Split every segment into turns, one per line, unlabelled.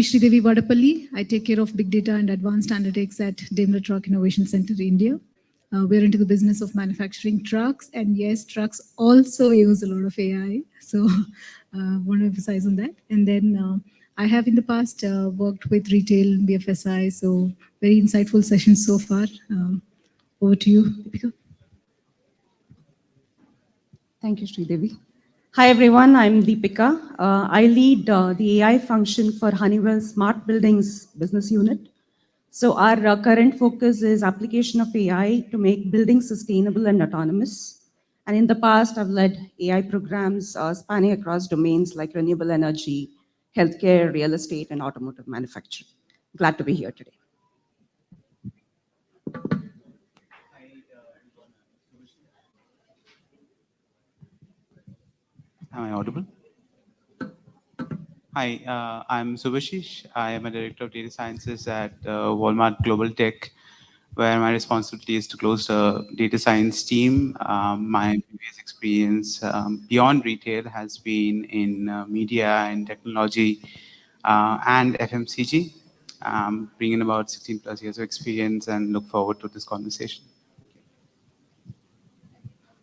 is Sridevi Vadapalli. I take care of big data and advanced analytics at Daimler Truck Innovation Center, India. We're into the business of manufacturing trucks, and yes, trucks also use a lot of AI. So, want to emphasize on that. And then I have in the past worked with retail, BFSI. So, very insightful sessions so far. Over to you, Deepika.
Thank you, Sridevi. Hi, everyone. I'm Deepika. I lead the AI function for Honeywell Smart Buildings business unit. So our current focus is application of AI to make buildings sustainable and autonomous. And in the past, I've led AI programs spanning across domains like renewable energy, healthcare, real estate, and automotive manufacturing. Glad to be here today.
Am I audible? Hi, I'm Subhasish. I am a director of data sciences at Walmart Global Tech, where my responsibility is to close the data science team. My previous experience beyond retail has been in media and technology and FMCG, bringing about 16 plus years of experience, and look forward to this conversation.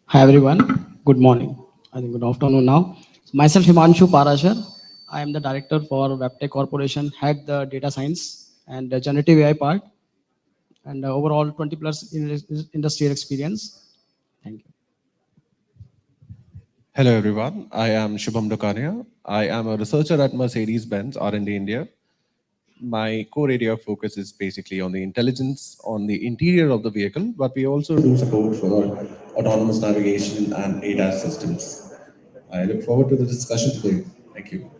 Hi everyone, good morning. I think good afternoon now. Myself Himanshu Parashar. I am the director for WebTech Corporation, head the data science and the generative AI part, and overall 20 plus industrial experience. Thank you.
Hello everyone, I am Shubham Dokania. I am a researcher at Mercedes-Benz R&D India. My core area of focus is basically on the intelligence on the interior of the vehicle, but we also do support for autonomous navigation and ADAS systems. I look forward to the discussion today. Thank you.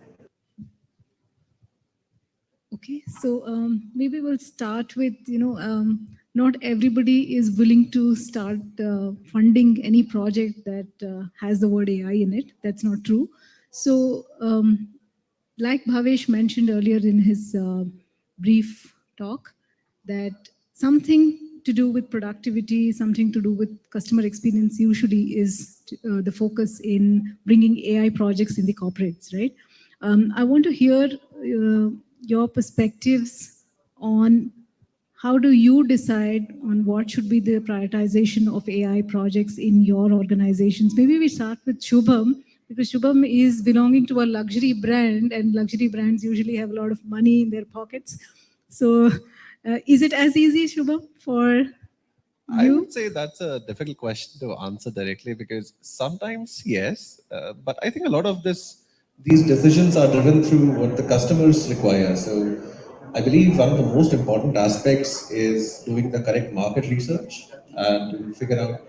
Okay, so maybe we'll start with, not everybody is willing to start funding any project that has the word AI in it. That's not true. So like Bhavesh mentioned earlier in his brief talk, that something to do with productivity, something to do with customer experience usually is the focus in bringing AI projects in the corporates, right? I want to hear your perspectives on how do you decide on what should be the prioritization of AI projects in your organizations? Maybe we start with Shubham, because Shubham is belonging to a luxury brand, and luxury brands usually have a lot of money in their pockets. So is it as easy, Shubham, for you?
I would say that's a difficult question to answer directly, because sometimes yes, but I think a lot of these decisions are driven through what the customers require. So I believe one of the most important aspects is doing the correct market research and to figure out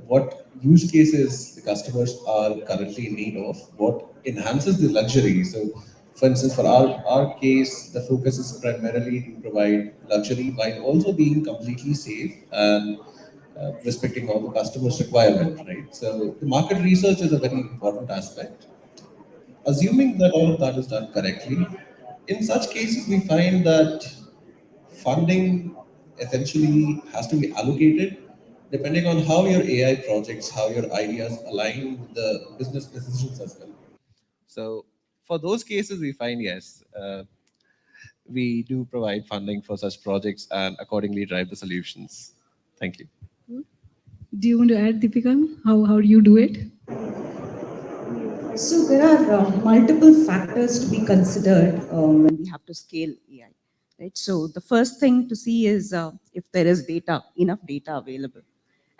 what use cases the customers are currently in need of, what enhances the luxury. So for instance, for our case, the focus is primarily to provide luxury while also being completely safe and respecting all the customers' requirement, right? So the market research is a very important aspect. Assuming that all of that is done correctly, in such cases, we find that funding essentially has to be allocated depending on how your AI projects, how your ideas align with the business decisions as well. So for those cases, we find yes, we do provide funding for such projects and accordingly drive the solutions. Thank you.
Do you want to add, Deepika? How do you do it?
So there are multiple factors to be considered when we have to scale AI, right? So the first thing to see is if there is data, enough data available.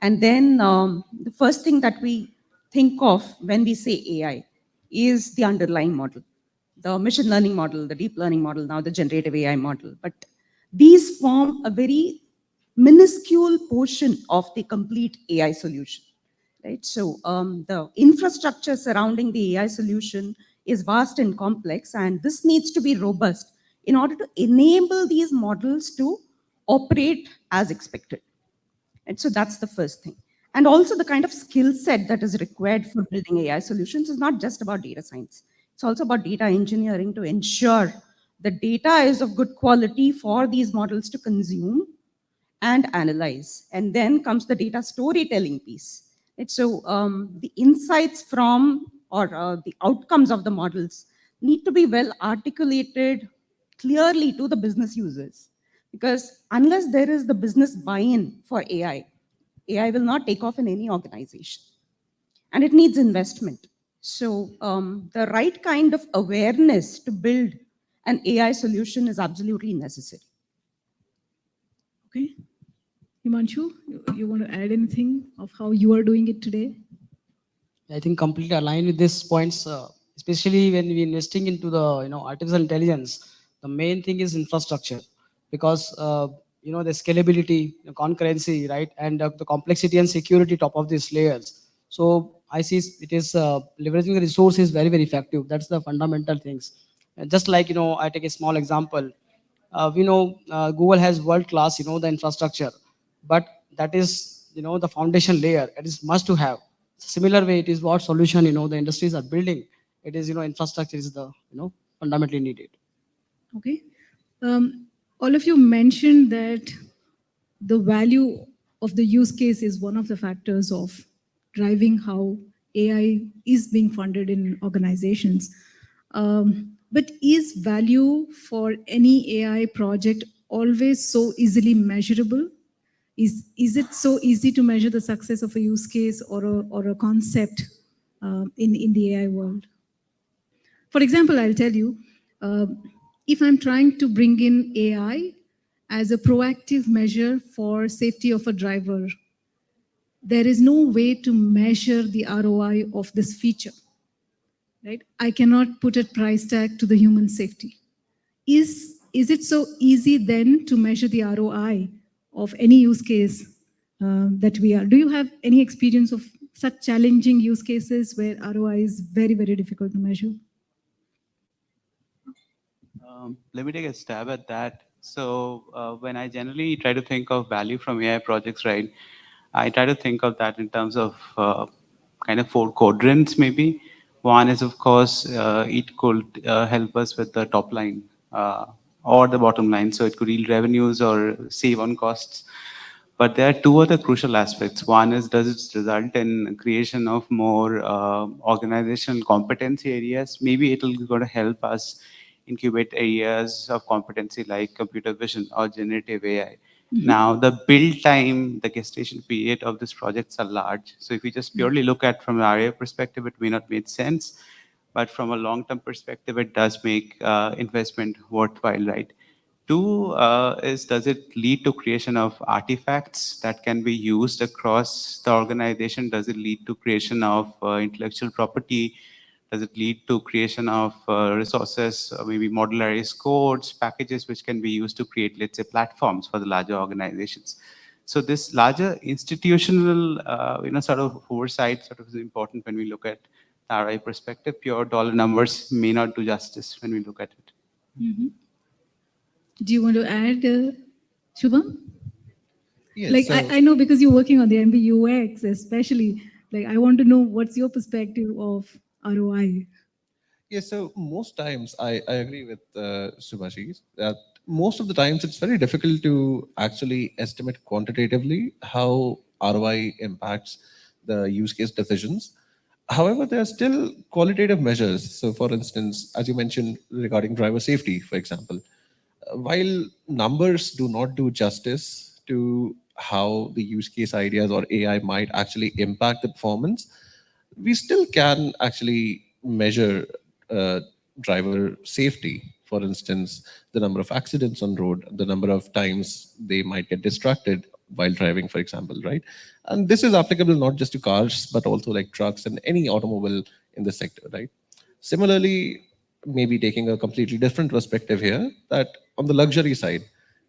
And then the first thing that we think of when we say AI is the underlying model, the machine learning model, the deep learning model, now the generative AI model. But these form a very minuscule portion of the complete AI solution. Right? So the infrastructure surrounding the AI solution is vast and complex, and this needs to be robust in order to enable these models to operate as expected. And so that's the first thing. And also the kind of skill set that is required for building AI solutions is not just about data science. It's also about data engineering to ensure the data is of good quality for these models to consume and analyze. And then comes the data storytelling piece. Right? So the insights from or the outcomes of the models need to be well articulated clearly to the business users. Because unless there is the business buy-in for AI will not take off in any organization. And it needs investment. So the right kind of awareness to build an AI solution is absolutely necessary.
Okay. Himanshu, you want to add anything of how you are doing it today?
I think completely aligned with these points, especially when we investing into the artificial intelligence. The main thing is infrastructure, because the scalability, the concurrency, right, and the complexity and security top of these layers. So I see it is leveraging the resource is very effective. That's the fundamental things. Just like I take a small example. We know Google has world class the infrastructure, but that is the foundation layer. It is must to have. Similar way, it is what solution the industries are building. It is infrastructure is the fundamentally needed.
Okay. All of you mentioned that the value of the use case is one of the factors of driving how AI is being funded in organizations. But is value for any AI project always so easily measurable? Is it so easy to measure the success of a use case or a concept in the AI world? For example, I'll tell you, uh, if I'm trying to bring in AI as a proactive measure for safety of a driver, there is no way to measure the ROI of this feature, right? I cannot put a price tag to the human safety. Is it so easy then to measure the ROI of any use case that we are? Do you have any experience of such challenging use cases where ROI is very difficult to measure?
Let me take a stab at that. So when I generally try to think of value from AI projects, right, I try to think of that in terms of kind of four quadrants, maybe. One is, of course, it could help us with the top line or the bottom line. So it could yield revenues or save on costs. But there are two other crucial aspects. One is, does it result in creation of more organizational competency areas? Maybe it'll going to help us incubate areas of competency like computer vision or generative AI. Now, the build time, the gestation period of these projects are large. So if we just purely look at from an area perspective, it may not make sense. But from a long-term perspective, it does make investment worthwhile, right? Two is, does it lead to creation of artifacts that can be used across the organization? Does it lead to creation of intellectual property? Does it lead to creation of resources, maybe modularized codes, packages which can be used to create, let's say, platforms for the larger organizations? So this larger institutional, sort of oversight sort of is important when we look at the ROI perspective. Pure dollar numbers may not do justice when we look at it.
Mm-hmm. Do you want to add, Shubham?
Yes,
Like,
so
I know because you're working on the MBUX, especially, like, I want to know what's your perspective of ROI?
yeah, so most times I agree with Subhashish that most of the times it's very difficult to actually estimate quantitatively how ROI impacts the use case decisions. However, there are still qualitative measures. So, for instance, as you mentioned regarding driver safety, for example, while numbers do not do justice to how the use case ideas or AI might actually impact the performance, we still can actually measure driver safety. For instance, the number of accidents on road, the number of times they might get distracted while driving, for example, right? And this is applicable not just to cars, but also like trucks and any automobile in the sector, right? Similarly, maybe taking a completely different perspective here, that on the luxury side,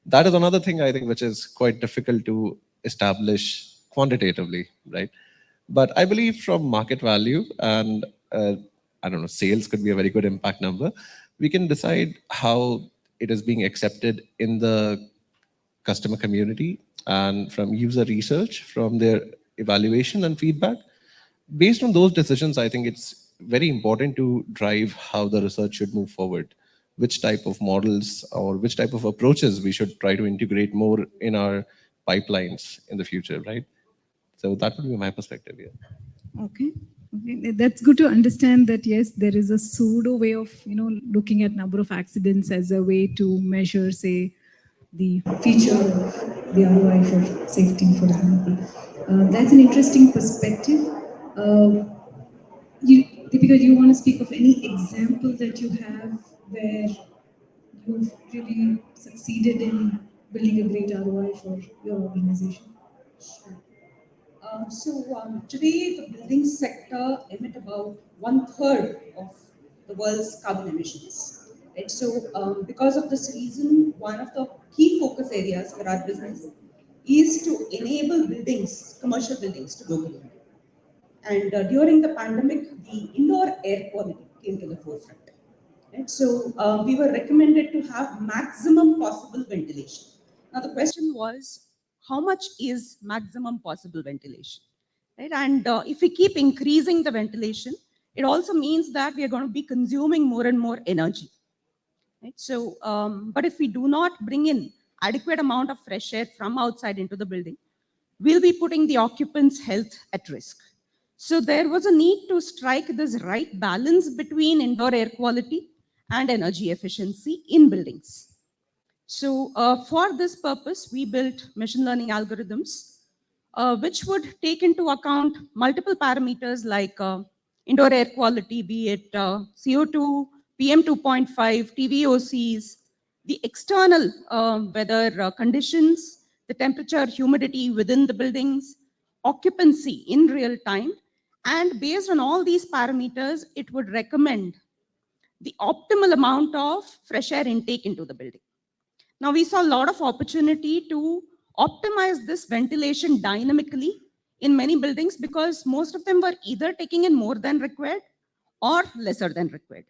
that is another thing I think which is quite difficult to establish quantitatively, right? But I believe from market value and I don't know, sales could be a very good impact number. We can decide how it is being accepted in the customer community and from user research, from their evaluation and feedback. Based on those decisions, I think it's very important to drive how the research should move forward, which type of models or which type of approaches we should try to integrate more in our pipelines in the future, right? So that would be my perspective here.
Okay. Okay, that's good to understand that yes, there is a pseudo way of looking at number of accidents as a way to measure, say, the feature of the ROI for safety, for example. That's an interesting perspective. Uh, Deepika, do you want to speak of any example that you have where you've really succeeded in building a great ROI for your organization?
Today, the building sector emit about one third of the world's carbon emissions. Right? Because of this reason, one of the key focus areas for our business is to enable buildings, commercial buildings, to go green. And during the pandemic, the indoor air quality came to the forefront. Right? We were recommended to have maximum possible ventilation. Now, the question was, how much is maximum possible ventilation? Right? And if we keep increasing the ventilation, it also means that we are going to be consuming more and more energy. Right? But if we do not bring in adequate amount of fresh air from outside into the building, we'll be putting the occupants' health at risk. So there was a need to strike this right balance between indoor air quality and energy efficiency in buildings. For this purpose, we built machine learning algorithms, which would take into account multiple parameters like indoor air quality, be it CO2, PM 2.5, TVOCs, the external weather conditions, the temperature, humidity within the buildings, occupancy in real time. And based on all these parameters, it would recommend the optimal amount of fresh air intake into the building. Now, we saw a lot of opportunity to optimize this ventilation dynamically in many buildings because most of them were either taking in more than required or lesser than required.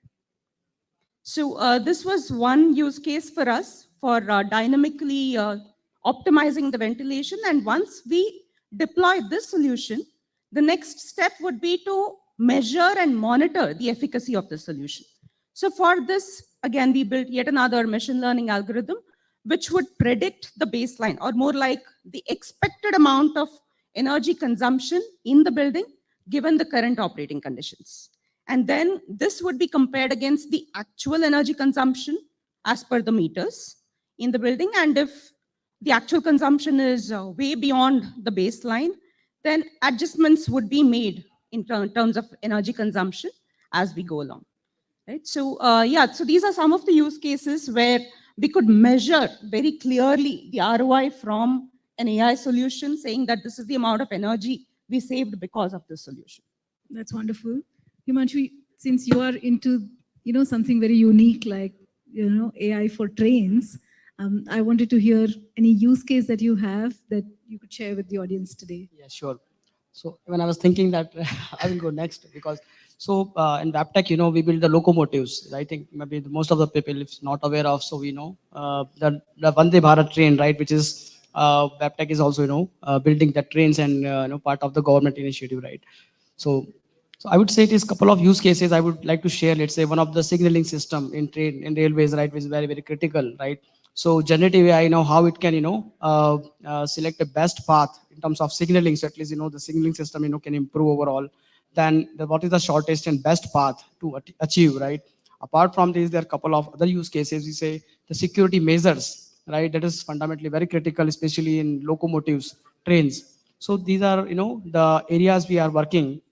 This was one use case for us for dynamically optimizing the ventilation. And once we deploy this solution, the next step would be to measure and monitor the efficacy of the solution. So for this, again, we built yet another machine learning algorithm, which would predict the baseline, or more like the expected amount of energy consumption in the building, given the current operating conditions. And then this would be compared against the actual energy consumption as per the meters in the building. And if the actual consumption is way beyond the baseline, then adjustments would be made in terms of energy consumption as we go along. Right? So these are some of the use cases where we could measure very clearly the ROI from an AI solution, saying that this is the amount of energy we saved because of this solution.
That's wonderful. Himanshu, since you are into, something very unique like, AI for trains, I wanted to hear any use case that you have that you could share with the audience today.
Yeah, sure. So when I was thinking that I will go next because in Waptec, we build the locomotives. I think maybe most of the people, if not aware of, so we know the Vande Bharat train, right, which is Waptec is also building the trains and part of the government initiative, right? So I would say it is a couple of use cases I would like to share. Let's say one of the signaling system in train in railways, right, which is very very critical, right? So generative AI, how it can select the best path in terms of signaling. So at least the signaling system can improve overall. Then what is the shortest and best path to achieve, right? Apart from this, there are a couple of other use cases. We say the security measures, right? That is fundamentally very critical, especially in locomotives, trains. So these are, the areas we are working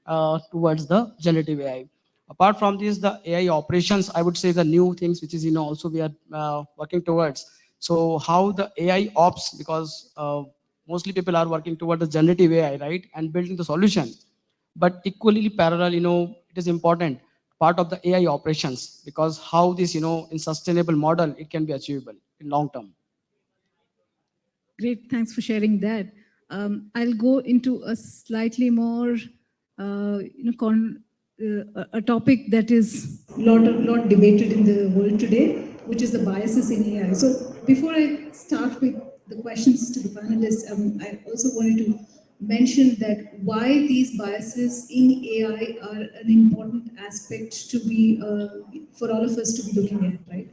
towards the generative AI. Apart from this, the AI operations, I would say the new things, which is, also we are working towards. So how the AI ops, because mostly people are working toward the generative AI, right? And building the solution. But equally parallel, it is important part of the AI operations because how this, in sustainable model, it can be achievable in long term.
Great, thanks for sharing that. I'll go into a slightly more, a topic that is lot debated in the world today, which is the biases in AI. So before I start with the questions to the panelists, I also wanted to mention that why these biases in AI are an important aspect to be for all of us to be looking at, right?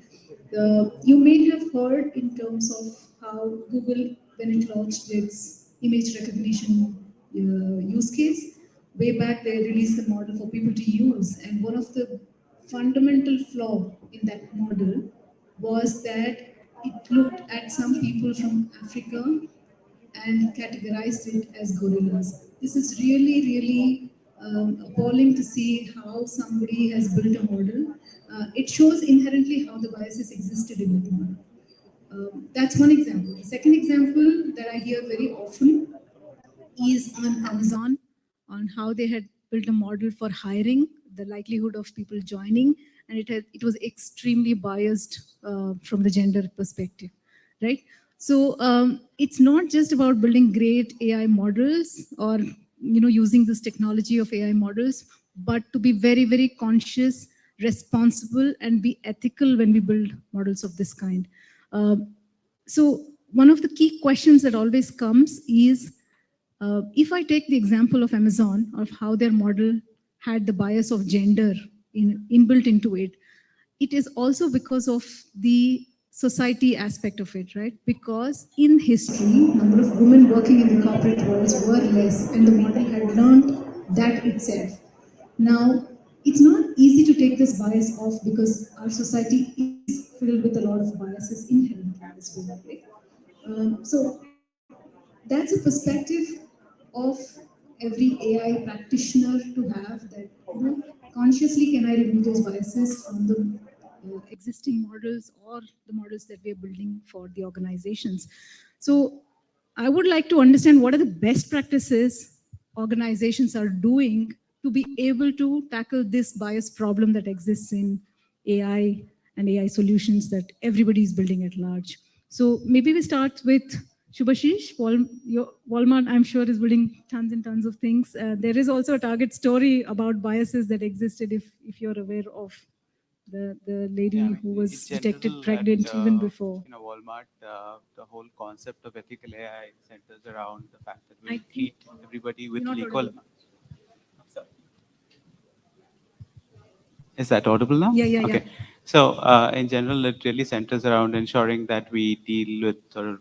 You may have heard in terms of how Google, when it launched its image recognition use case, way back they released the model for people to use, and one of the fundamental flaw in that model was that it looked at some people from Africa and categorized it as gorillas. This is really, really appalling to see how somebody has built a model. It shows inherently how the biases existed in that model. That's one example. The second example that I hear very often is on Amazon, on how they had built a model for hiring, the likelihood of people joining, and it was extremely biased from the gender perspective, right? So it's not just about building great AI models or using this technology of AI models, but to be very, very conscious, responsible, and be ethical when we build models of this kind. Uh, so one of the key questions that always comes is, if I take the example of Amazon, of how their model had the bias of gender inbuilt into it, it is also because of the society aspect of it, right? Because in history, number of women working in the corporate worlds were less, and the model had learned that itself. Now, it's not easy to take this bias off because our society is filled with a lot of biases inherently as well, right? So that's a perspective of every AI practitioner to have, that consciously can I remove those biases from the existing models or the models that we are building for the organizations. So I would like to understand what are the best practices organizations are doing to be able to tackle this bias problem that exists in AI and AI solutions that everybody is building at large. So maybe we start with Shubhashish. Walmart, I'm sure, is building tons and tons of things. There is also a Target story about biases that existed, if you're aware of the lady who was
In
detected
general,
pregnant even before.
Walmart, the whole concept of ethical AI centers around the fact that
I
we
think
treat everybody with
you're not
equal.
audible.
Is that audible now?
Yeah, yeah, yeah.
Okay. So in general, it really centers around ensuring that we deal with, or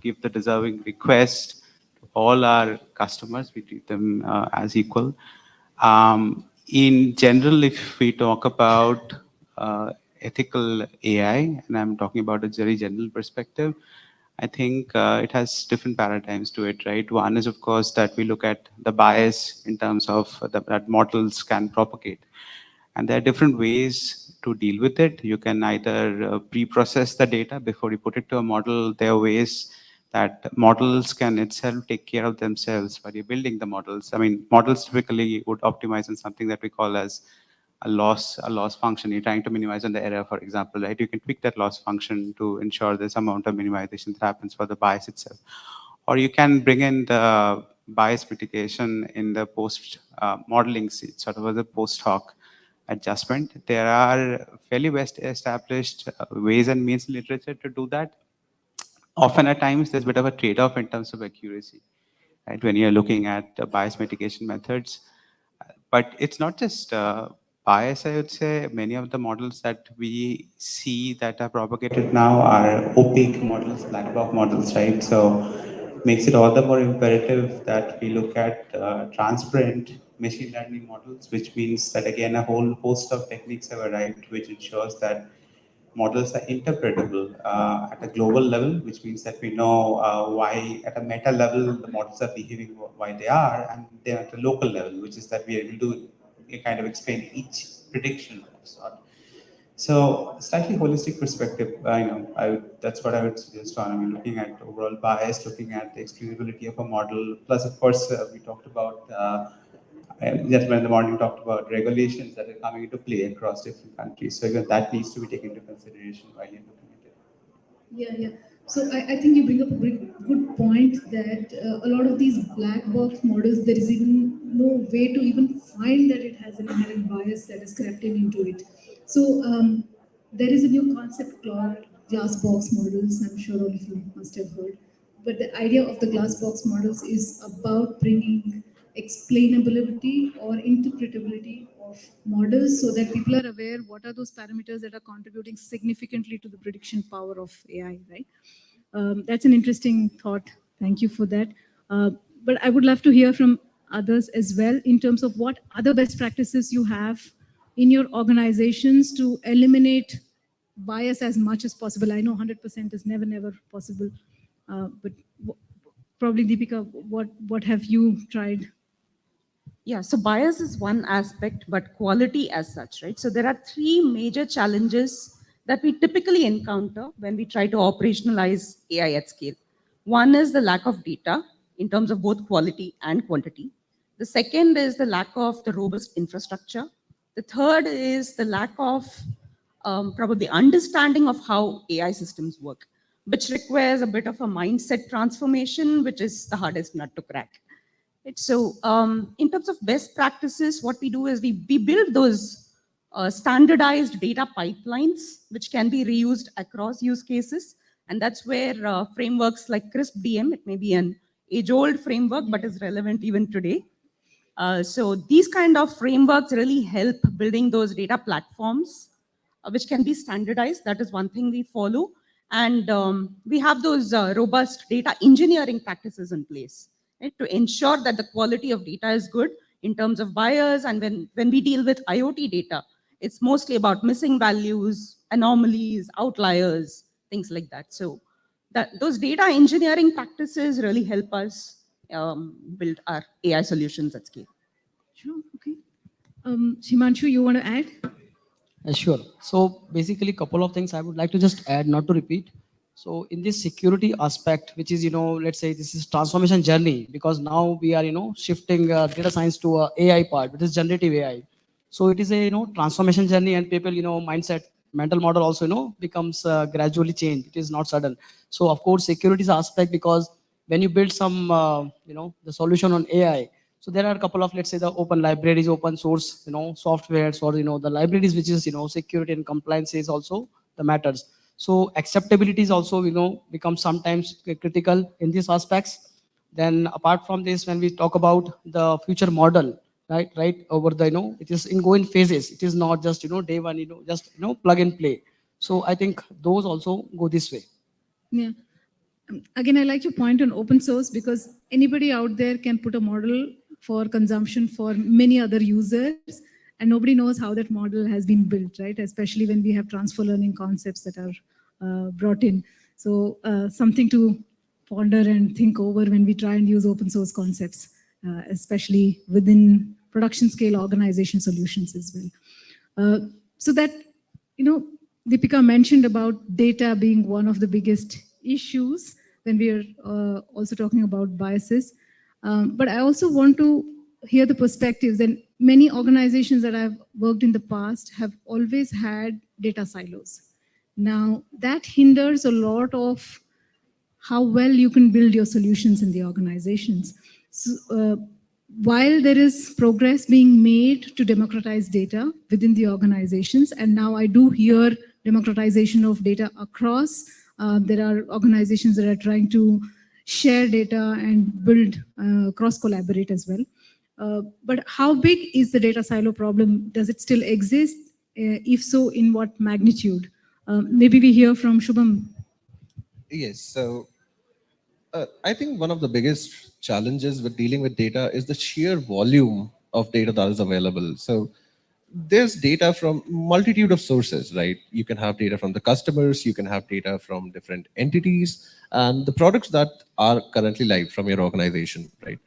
give the deserving request to all our customers. We treat them as equal. In general, if we talk about ethical AI, and I'm talking about a very general perspective, I think it has different paradigms to it, right? One is, of course, that we look at the bias in terms of that models can propagate. And there are different ways to deal with it. You can either pre-process the data before you put it to a model. There are ways that models can itself take care of themselves while you're building the models. I mean, models typically would optimize on something that we call as a loss function. You're trying to minimize on the error, for example, right? You can tweak that loss function to ensure there's some amount of minimization that happens for the bias itself. Or you can bring in the bias mitigation in the post modeling, sort of as a post hoc adjustment. There are fairly best established ways and means in literature to do that. Often at times there's a bit of a trade-off in terms of accuracy, right? When you're looking at bias mitigation methods. But it's not just bias, I would say. Many of the models that we see that are propagated now are opaque models, black box models, right? So makes it all the more imperative that we look at transparent machine learning models, which means that again, a whole host of techniques have arrived, which ensures that models are interpretable at a global level, which means that we know why at a meta level the models are behaving why they are, and then at a local level, which is that we are able to kind of explain each prediction of sort. So slightly holistic perspective, that's what I would suggest on. I mean, looking at overall bias, looking at the explainability of a model. Plus, of course, we talked about just when in the morning talked about regulations that are coming into play across different countries. So again, that needs to be taken into consideration while you're looking at it.
Yeah, yeah. So I think you bring up a very good point that a lot of these black box models, there is even no way to even find that it has an inherent bias that is crept into it. So there is a new concept called glass box models. I'm sure all of you must have heard. But the idea of the glass box models is about bringing explainability or interpretability of models so that people are aware what are those parameters that are contributing significantly to the prediction power of AI, right? That's an interesting thought. Thank you for that. But I would love to hear from others as well in terms of what other best practices you have in your organizations to eliminate bias as much as possible. I know 100% is never possible, but probably Deepika, what have you tried?
Yeah, so bias is one aspect, but quality as such, right? So there are three major challenges that we typically encounter when we try to operationalize AI at scale. One is the lack of data in terms of both quality and quantity. The second is the lack of the robust infrastructure. The third is the lack of probably understanding of how AI systems work, which requires a bit of a mindset transformation, which is the hardest nut to crack. Right. So in terms of best practices, what we do is we build those standardized data pipelines, which can be reused across use cases. And that's where frameworks like CRISP-DM, it may be an age-old framework, but is relevant even today. So these kind of frameworks really help building those data platforms, which can be standardized. That is one thing we follow. And we have those robust data engineering practices in place, right, to ensure that the quality of data is good in terms of bias. And when we deal with IoT data, it's mostly about missing values, anomalies, outliers, things like that. So those data engineering practices really help us build our AI solutions at scale.
Sure, okay. Himanshu, you want to add?
Sure. So basically, couple of things I would like to just add, not to repeat. So in this security aspect, which is, let's say this is transformation journey, because now we are, shifting data science to a AI part, which is generative AI. So it is a, transformation journey, and people, mindset, mental model also, becomes gradually changed. It is not sudden. So of course, security is aspect, because when you build some, the solution on AI, so there are a couple of, let's say, the open libraries, open source, softwares, or the libraries, which is security and compliance is also the matters. So acceptability is also becomes sometimes critical in these aspects. Then apart from this, when we talk about the future model, right over the it is in going phases. It is not just day one, just plug and play. So I think those also go this way.
Yeah. Again, I like your point on open source, because anybody out there can put a model for consumption for many other users, and nobody knows how that model has been built, right? Especially when we have transfer learning concepts that are brought in. So something to ponder and think over when we try and use open source concepts, especially within production scale organization solutions as well. So that, Deepika mentioned about data being one of the biggest issues when we are also talking about biases. But I also want to hear the perspectives, and many organizations that I've worked in the past have always had data silos. Now, that hinders a lot of how well you can build your solutions in the organizations. So, while there is progress being made to democratize data within the organizations, and now I do hear democratization of data across, there are organizations that are trying to share data and build, cross-collaborate as well. But how big is the data silo problem? Does it still exist? If so, in what magnitude? Maybe we hear from Shubham.
Yes. So I think one of the biggest challenges with dealing with data is the sheer volume of data that is available. So there's data from multitude of sources, right? You can have data from the customers, you can have data from different entities, and the products that are currently live from your organization, right?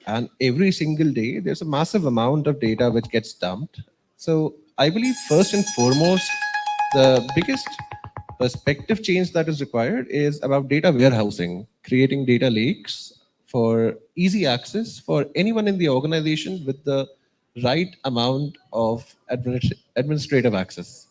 And every single day, there's a massive amount of data which gets dumped. So I believe first and foremost, the biggest perspective change that is required is about data warehousing, creating data lakes for easy access for anyone in the organization with the right amount of administrative access.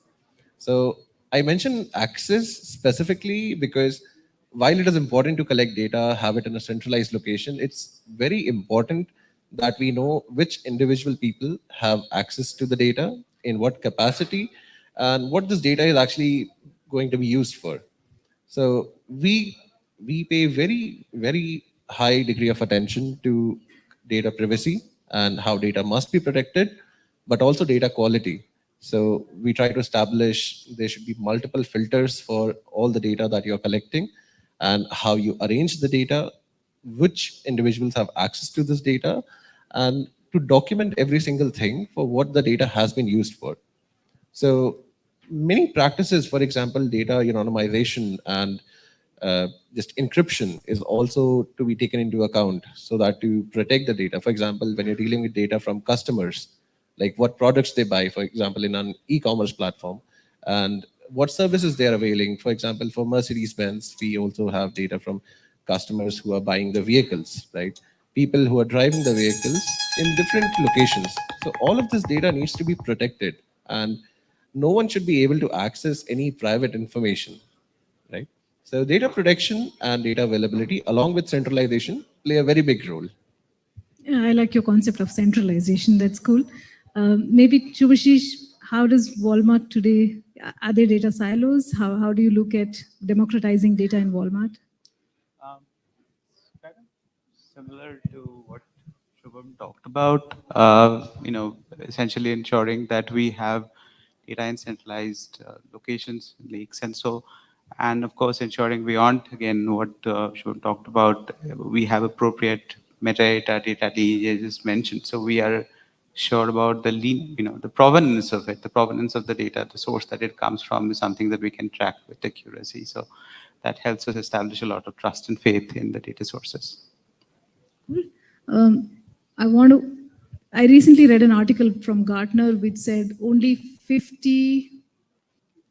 So I mentioned access specifically because while it is important to collect data, have it in a centralized location, it's very important that we know which individual people have access to the data, in what capacity, and what this data is actually going to be used for. So we pay very high degree of attention to data privacy and how data must be protected, but also data quality. So we try to establish there should be multiple filters for all the data that you're collecting, and how you arrange the data, which individuals have access to this data, and to document every single thing for what the data has been used for. So many practices, for example, data anonymization and just encryption is also to be taken into account so that to protect the data. For example, when you're dealing with data from customers, like what products they buy, for example, in an e-commerce platform, and what services they are availing. For example, for Mercedes-Benz, we also have data from customers who are buying the vehicles, right? People who are driving the vehicles in different locations. So all of this data needs to be protected, and no one should be able to access any private information, right? So data protection and data availability, along with centralization, play a very big role.
Yeah, I like your concept of centralization. That's cool. Maybe Shubhashish, how does Walmart today? Are there data silos? How do you look at democratizing data in Walmart?
Kind of similar to what Shubham talked about, essentially ensuring that we have data in centralized locations, lakes, and so, and of course, ensuring beyond, again, what Shubham talked about, we have appropriate metadata, data lineages mentioned. So we are sure about the provenance of it, the provenance of the data, the source that it comes from is something that we can track with accuracy. So that helps us establish a lot of trust and faith in the data sources.
Um, I want to. I recently read an article from Gartner which said only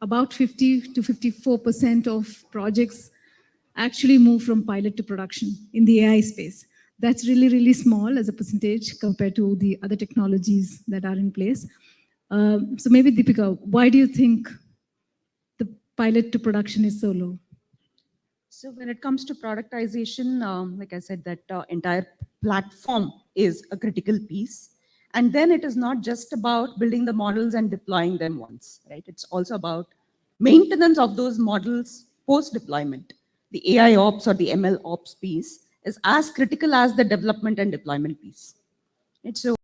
about 50 to 54% of projects actually move from pilot to production in the AI space. That's really, really small as a percentage compared to the other technologies that are in place. So maybe Deepika, why do you think the pilot to production is so low?
So when it comes to productization, like I said, that entire platform is a critical piece. And then it is not just about building the models and deploying them once, right? It's also about maintenance of those models post-deployment. The AI ops or the ML ops piece is as critical as the development and deployment piece. Right? So